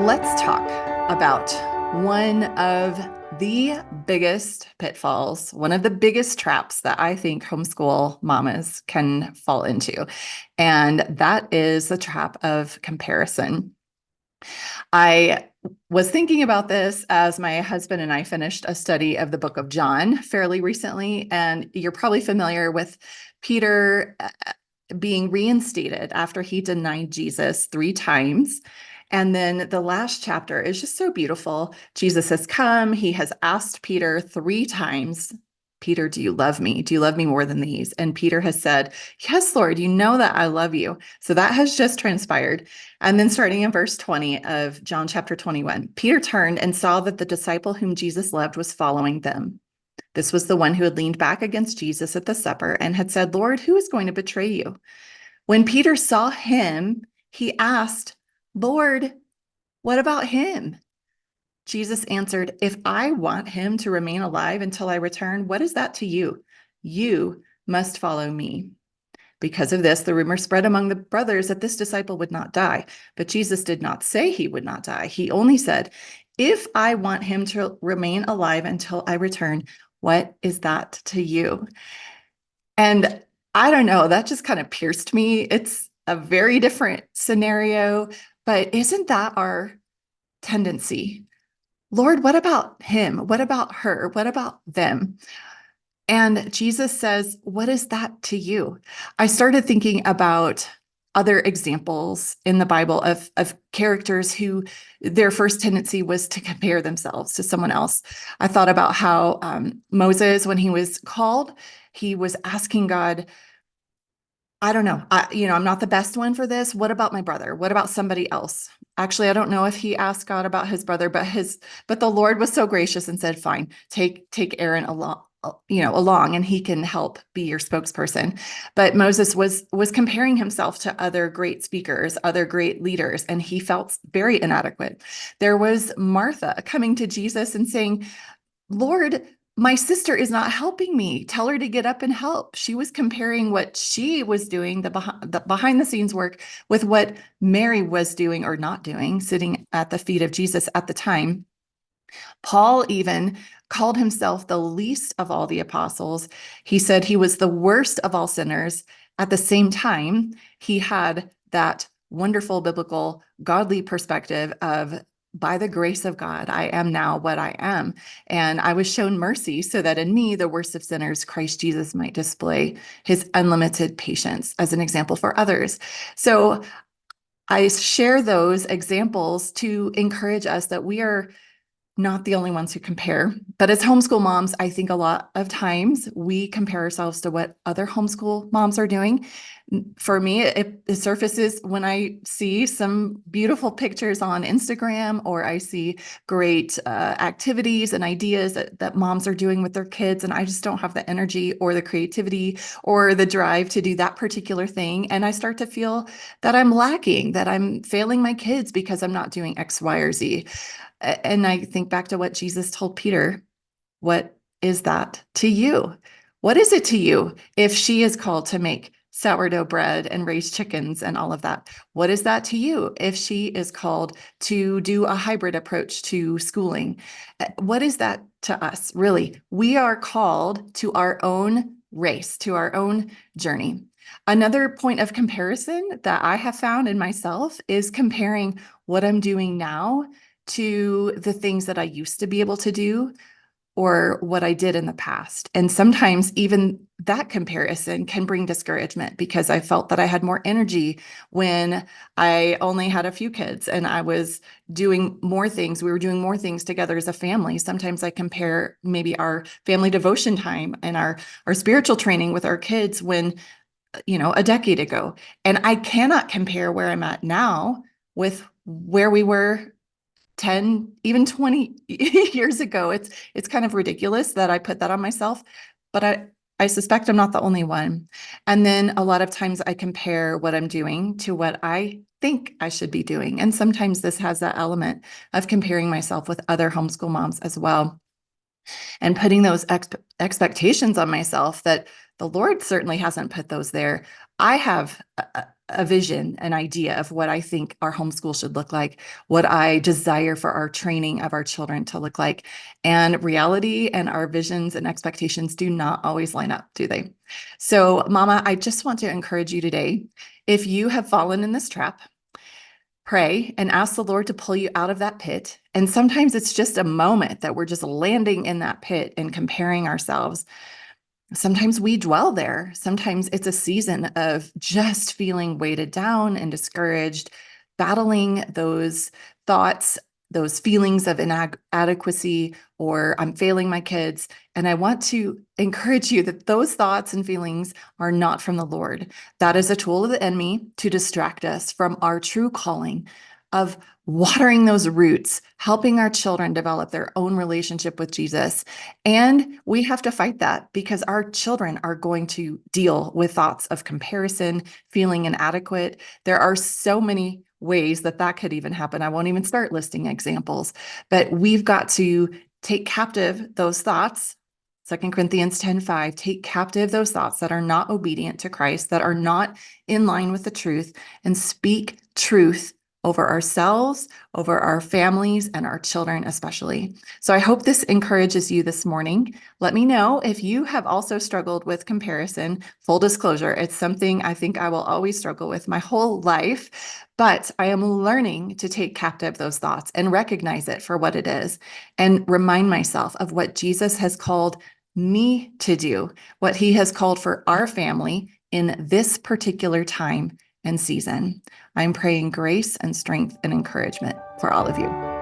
Let's talk about one of the biggest pitfalls, one of the biggest traps that I think homeschool mamas can fall into. And that is the trap of comparison. I was thinking about this as my husband and I finished a study of the book of John fairly recently. And you're probably familiar with Peter being reinstated after he denied Jesus 3 times. And then the last chapter is just so beautiful. Jesus has come. He has asked Peter 3 times, Peter, do you love me? Do you love me more than these? And Peter has said, yes, Lord, you know that I love you. So that has just transpired. And then starting in verse 20 of John chapter 21, Peter turned and saw that the disciple whom Jesus loved was following them. This was the one who had leaned back against Jesus at the supper and had said, Lord, who is going to betray you? When Peter saw him, he asked, Lord, what about him? Jesus answered, if I want him to remain alive until I return, what is that to you? You must follow me. Because of this, the rumor spread among the brothers that this disciple would not die. But Jesus did not say he would not die. He only said, if I want him to remain alive until I return, what is that to you? And I don't know, that just kind of pierced me. It's a very different scenario, but isn't that our tendency? Lord, what about him? What about her? What about them? And Jesus says, what is that to you? I started thinking about other examples in the Bible of characters who their first tendency was to compare themselves to someone else. I thought about how Moses, when he was called, he was asking God, I don't know. I'm not the best one for this. What about my brother? What about somebody else? Actually, I don't know if he asked God about his brother, but the Lord was so gracious and said, fine, take Aaron along and he can help be your spokesperson. But Moses was comparing himself to other great speakers, other great leaders, and he felt very inadequate. There was Martha coming to Jesus and saying, Lord, my sister is not helping me. Tell her to get up and help. She was comparing what she was doing, the behind the scenes work, with what Mary was doing or not doing, sitting at the feet of Jesus at the time. Paul even called himself the least of all the apostles. He said he was the worst of all sinners. At the same time, he had that wonderful biblical godly perspective of, by the grace of God, I am now what I am. And I was shown mercy so that in me, the worst of sinners, Christ Jesus might display his unlimited patience as an example for others. So I share those examples to encourage us that we are not the only ones who compare. But as homeschool moms, I think a lot of times we compare ourselves to what other homeschool moms are doing. For me, it surfaces when I see some beautiful pictures on Instagram, or I see great activities and ideas that moms are doing with their kids, and I just don't have the energy or the creativity or the drive to do that particular thing. And I start to feel that I'm lacking, that I'm failing my kids because I'm not doing X, Y, or Z. And I think back to what Jesus told Peter. What is that to you? What is it to you if she is called to make sourdough bread and raise chickens and all of that? What is that to you if she is called to do a hybrid approach to schooling? What is that to us? Really, we are called to our own race, to our own journey. Another point of comparison that I have found in myself is comparing what I'm doing now to the things that I used to be able to do or what I did in the past. And sometimes even that comparison can bring discouragement because I felt that I had more energy when I only had a few kids and I was doing more things. We were doing more things together as a family. Sometimes I compare maybe our family devotion time and our spiritual training with our kids when, a decade ago. And I cannot compare where I'm at now with where we were 10, even 20 years ago. It's kind of ridiculous that I put that on myself, but I suspect I'm not the only one. And then a lot of times I compare what I'm doing to what I think I should be doing. And sometimes this has that element of comparing myself with other homeschool moms as well. and putting those expectations on myself that the Lord certainly hasn't put those there. I have a vision, an idea of what I think our homeschool should look like, what I desire for our training of our children to look like. And reality and our visions and expectations do not always line up, do they? So, Mama, I just want to encourage you today. If you have fallen in this trap, pray and ask the Lord to pull you out of that pit. And sometimes it's just a moment that we're just landing in that pit and comparing ourselves. Sometimes we dwell there. Sometimes it's a season of just feeling weighted down and discouraged, battling those thoughts, those feelings of inadequacy, or I'm failing my kids. And I want to encourage you that those thoughts and feelings are not from the Lord. That is a tool of the enemy to distract us from our true calling of watering those roots, helping our children develop their own relationship with Jesus. And we have to fight that because our children are going to deal with thoughts of comparison, feeling inadequate. There are so many ways that that could even happen. I won't even start listing examples, but we've got to take captive those thoughts. 2 Corinthians 10:5, take captive those thoughts that are not obedient to Christ, that are not in line with the truth, and speak truth over ourselves, over our families, and our children especially. So I hope this encourages you this morning. Let me know if you have also struggled with comparison. Full disclosure, it's something I think I will always struggle with my whole life, but I am learning to take captive those thoughts and recognize it for what it is and remind myself of what Jesus has called me to do, what he has called for our family in this particular time and season. I'm praying grace and strength and encouragement for all of you.